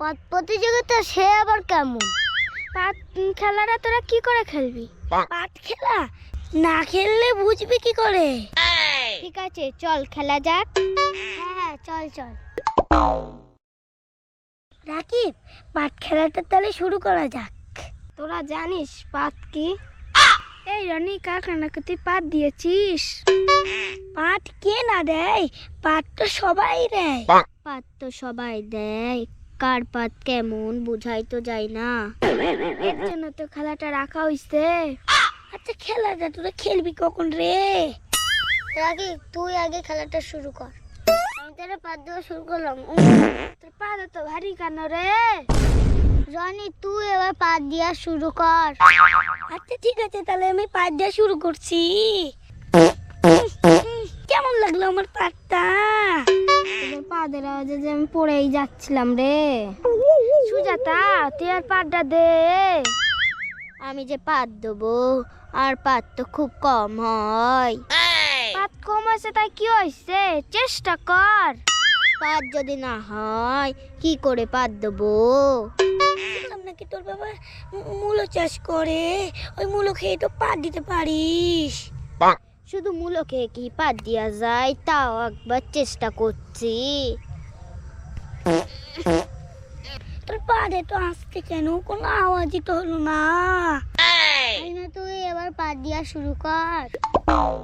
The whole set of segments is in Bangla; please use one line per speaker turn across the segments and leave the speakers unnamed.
পাত প্রতিযোগিতা সে আবার কেমন?
পাত খেলাটা তোরা কি করে খেলবি?
পাত খেলা না খেললে বুঝবি কি করে?
ঠিক আছে, চল খেলা যাক।
হ্যাঁ চল চল। রাকিব, পাত খেলাটা তাহলে শুরু করা যাক।
তোরা জানিস পাত কি? এই রনি, কারখানাকে তুই পাত দিয়েছিস?
পাত কে না দেয়? পাত তো সবাই দেয়।
পাত তো সবাই দেয়, কার পাত কেমন বুঝাই তো যায় না। এর জন্য তো খেলাটা রাখা হইছে।
আচ্ছা খেলাটা তোরা খেলবি কখন রে? রাকিব, তুই আগে খেলাটা শুরু কর। আমি তাহলে পাত দেওয়া শুরু করলাম।
তোর পাত তো ভারী কেন রে?
রনি, তুই এবার পাত দেওয়া শুরু কর। আচ্ছা ঠিক আছে, তাহলে আমি পাত দেওয়া শুরু করছি। কেমন লাগলো আমার পাতটা?
তোদের পাদের আওয়াজে যে আমি পড়েই যাচ্ছিলাম রে। সুজাতা, তুই আর পাতটা দে।
আমি যে পাত দেবো, আর পাত তো খুব কম হয়।
পাত কম আছে তাই কি হয়েছে? চেষ্টা কর।
পাত যদি না হয় কি করে পাত দেবো? নাকি তোর বাবা মূলো চাষ করে, ওই মূলো খেয়ে তো পাত দিতে পারিস।
শুধু মূলো খেয়ে কি পাত দেওয়া যায়? তাও একবার চেষ্টা করছি।
তোর পাতে তো আসতে কেন? কোনো আওয়াজই তো হলো না। হালিমা, তুই এবার পাত দেওয়া শুরু কর।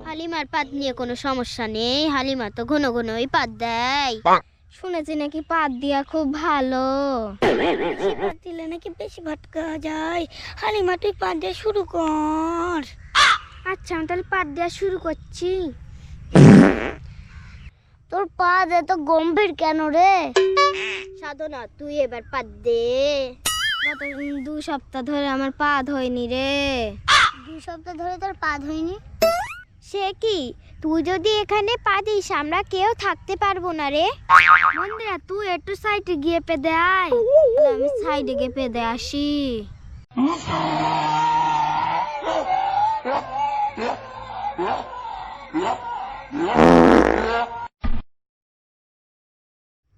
হালিমার পাত নিয়ে কোনো সমস্যা নেই, হালিমা তো ঘন ঘনই পাত দেয়। শুনেছি নাকি পাত দিয়া খুব ভালো।
বেশি পাত দিলে নাকি বেশি ভাত খাওয়া যায়। হালিমা, তুই পাত দেওয়া শুরু কর।
আচ্ছা, আমি তাহলে পাত দেওয়া শুরু করছি।
তোর পাত এত গম্ভীর কেন রে?
সাধনা, তুই এবার পাত দে। গত 2 সপ্তাহ ধরে আমার পাত হয়নি রে।
2 সপ্তাহ ধরে তোর পাত হয়নি?
সে কি, তুই যদি এখানে পা দিস আমরা কেউ থাকতে পারবো না রে। মন্দিরা, তুই একটু সাইডে গিয়ে পেদে আয়। আমি সাইডে গিয়ে পেদে আসি।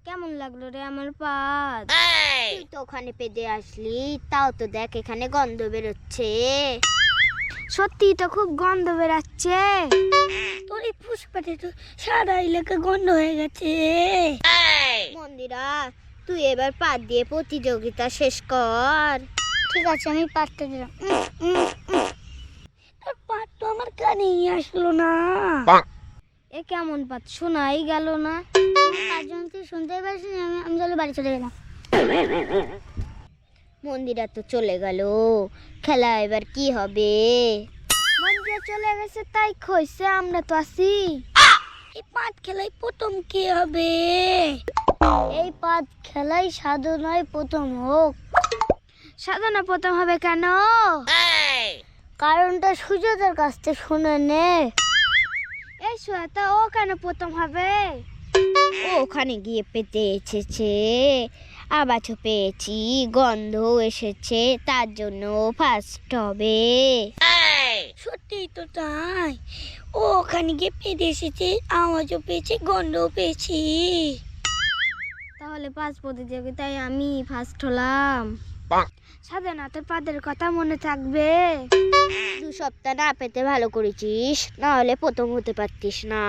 কেমন লাগলো রে আমার পাত?
তুই তো ওখানে পেদে আসলি, তাও তো দেখ এখানে গন্ধ বেরোচ্ছে।
সত্যি তো খুব গন্ধ বেরাচ্ছে।
তোর এই ফুসপাতে তো সারা এলাকা গন্ধ হয়ে গেছে।
মন্দিরা, তুই এবার পাত দিয়ে প্রতিযোগিতা শেষ কর।
ঠিক আছে, আমি পাতটা দিলাম। তোর পাত তো আমার কানেই আসলো না।
এ কেমন পাত, শোনাই গেল না।
তার জন্য তুই শুনতেই পারছিস না। আমি চলে বাড়ি চলে গেলাম।
মন্দিরা তো চলে গেল, খেলা এবার কি হবে? মন্দিরা চলে গেছে তাই কইছে, আমরা তো আছি।
এই পাত খেলায় প্রথম কে হবে? এই পাত খেলাই সাধনায় প্রথম হোক।
সাধনা প্রথম হবে কেন?
কারণটা সুজাতার কাছ থেকে শুনে নে।
এই সুজাতা, ও কেন প্রথম হবে?
ও ওখানে গিয়ে পেতে এসেছে, আবাছও পেয়েছি, গন্ধ এসেছে, তার জন্য ফার্স্ট হবে। সত্যি তো তাই, ও ওখানে গিয়ে পেতে এসেছে, আওয়াজও পেয়েছে, গন্ধও পেয়েছি।
তাহলে 5 প্রতিযোগিতায় আমি ফার্স্ট হলাম। সাধনা, তোর পাদের কথা মনে থাকবে?
2 সপ্তাহ না পেতে ভালো করেছিস, না হলে প্রথম হতে পারতিস না।